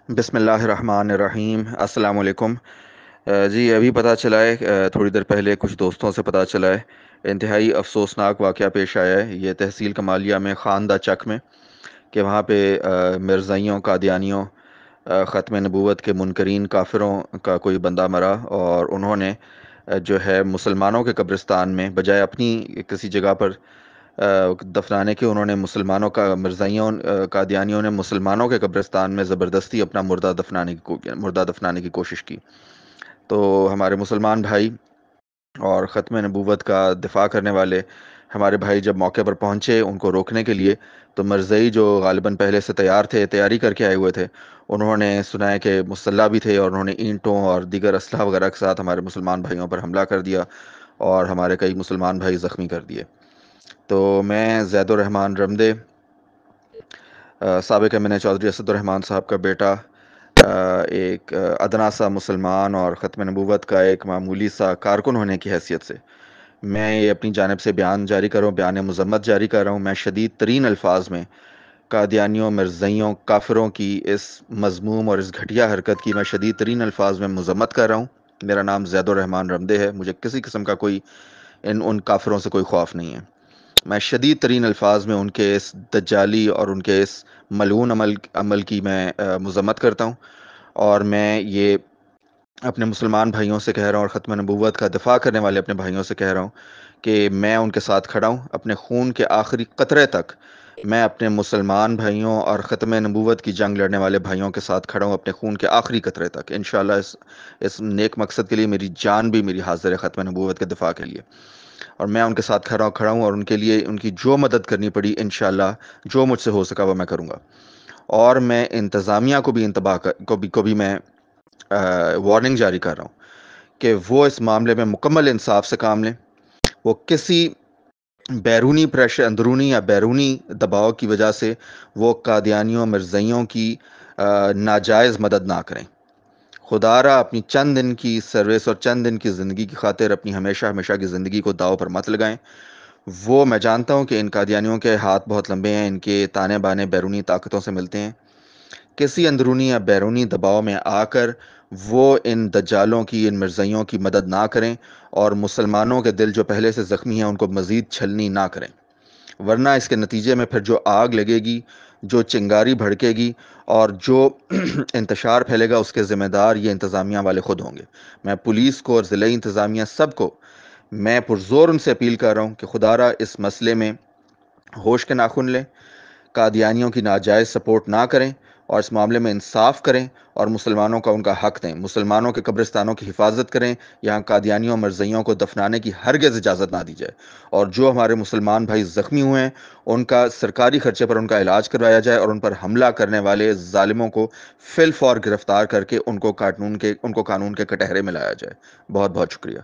بسم اللہ الرحمن الرحیم۔ السلام علیکم۔ جی ابھی پتہ چلا ہے، تھوڑی دیر پہلے کچھ دوستوں سے پتہ چلا ہے، انتہائی افسوسناک واقعہ پیش آیا ہے یہ تحصیل کمالیہ میں خاندہ چک میں، کہ وہاں پہ مرزائیوں قادیانیوں ختم نبوت کے منکرین کافروں کا کوئی بندہ مرا، اور انہوں نے جو ہے مسلمانوں کے قبرستان میں بجائے اپنی کسی جگہ پر دفنانے کے، انہوں نے مسلمانوں کا مرزائیوں قادیانیوں نے مسلمانوں کے قبرستان میں زبردستی اپنا مردہ دفنانے کی کوشش کی۔ تو ہمارے مسلمان بھائی اور ختم نبوت کا دفاع کرنے والے ہمارے بھائی جب موقع پر پہنچے ان کو روکنے کے لیے، تو مرزئی جو غالباً پہلے سے تیاری کر کے آئے ہوئے تھے، انہوں نے سنا ہے کہ مسلح بھی تھے، اور انہوں نے اینٹوں اور دیگر اسلحہ وغیرہ کے ساتھ ہمارے مسلمان بھائیوں پر حملہ کر دیا اور ہمارے کئی مسلمان بھائی زخمی کر دیے۔ تو میں زید الرحمان رمدے، سابق امین چودھری اسد الرحمان صاحب کا بیٹا، ایک ادنا سا مسلمان اور ختم نبوت کا ایک معمولی سا کارکن ہونے کی حیثیت سے میں یہ اپنی جانب سے بیان مذمت جاری کر رہا ہوں۔ میں شدید ترین الفاظ میں قادیانیوں، مرزائیوں، کافروں کی اس مذموم اور اس گھٹیا حرکت کی میں شدید ترین الفاظ میں مذمت کر رہا ہوں۔ میرا نام زید الرحمان رمدے ہے، مجھے کسی قسم کا کوئی ان کافروں سے کوئی خوف نہیں ہے۔ میں شدید ترین الفاظ میں ان کے اس دجالی اور ان کے اس ملعون عمل کی میں مذمت کرتا ہوں، اور میں یہ اپنے مسلمان بھائیوں سے کہہ رہا ہوں اور ختم نبوت کا دفاع کرنے والے اپنے بھائیوں سے کہہ رہا ہوں کہ میں ان کے ساتھ کھڑا ہوں، اپنے خون کے آخری قطرے تک میں اپنے مسلمان بھائیوں اور ختم نبوت کی جنگ لڑنے والے بھائیوں کے ساتھ کھڑا ہوں، اپنے خون کے آخری قطرے تک انشاءاللہ۔ اس نیک مقصد کے لیے میری جان بھی میری حاضر ہے ختم نبوت کے دفاع کے لیے، اور میں ان کے ساتھ کھڑا ہوں، اور ان کے لیے ان کی جو مدد کرنی پڑی انشاءاللہ، جو مجھ سے ہو سکا وہ میں کروں گا۔ اور میں انتظامیہ کو بھی میں وارننگ جاری کر رہا ہوں کہ وہ اس معاملے میں مکمل انصاف سے کام لیں۔ وہ کسی بیرونی پریشر، اندرونی یا بیرونی دباؤ کی وجہ سے وہ قادیانیوں، مرزائیوں کی ناجائز مدد نہ کریں۔ خدا را اپنی چند دن کی سروس اور چند دن کی زندگی کی خاطر اپنی ہمیشہ ہمیشہ کی زندگی کو داؤ پر مت لگائیں۔ وہ میں جانتا ہوں کہ ان قادیانیوں کے ہاتھ بہت لمبے ہیں، ان کے تانے بانے بیرونی طاقتوں سے ملتے ہیں۔ کسی اندرونی یا بیرونی دباؤ میں آ کر وہ ان دجالوں کی، ان مرزائیوں کی مدد نہ کریں، اور مسلمانوں کے دل جو پہلے سے زخمی ہیں ان کو مزید چھلنی نہ کریں، ورنہ اس کے نتیجے میں پھر جو آگ لگے گی، جو چنگاری بھڑکے گی اور جو انتشار پھیلے گا، اس کے ذمہ دار یہ انتظامیہ والے خود ہوں گے۔ میں پولیس کو اور ضلعی انتظامیہ سب کو میں پرزور ان سے اپیل کر رہا ہوں کہ خدا را اس مسئلے میں ہوش کے ناخن لیں، قادیانیوں کی ناجائز سپورٹ نہ کریں، اور اس معاملے میں انصاف کریں اور مسلمانوں کا ان کا حق دیں، مسلمانوں کے قبرستانوں کی حفاظت کریں، یہاں قادیانیوں مرزائیوں کو دفنانے کی ہرگز اجازت نہ دی جائے، اور جو ہمارے مسلمان بھائی زخمی ہوئے ہیں ان کا سرکاری خرچے پر ان کا علاج کروایا جائے، اور ان پر حملہ کرنے والے ظالموں کو فی الفور گرفتار کر کے ان کو قانون کے کٹہرے میں لایا جائے۔ بہت بہت شکریہ۔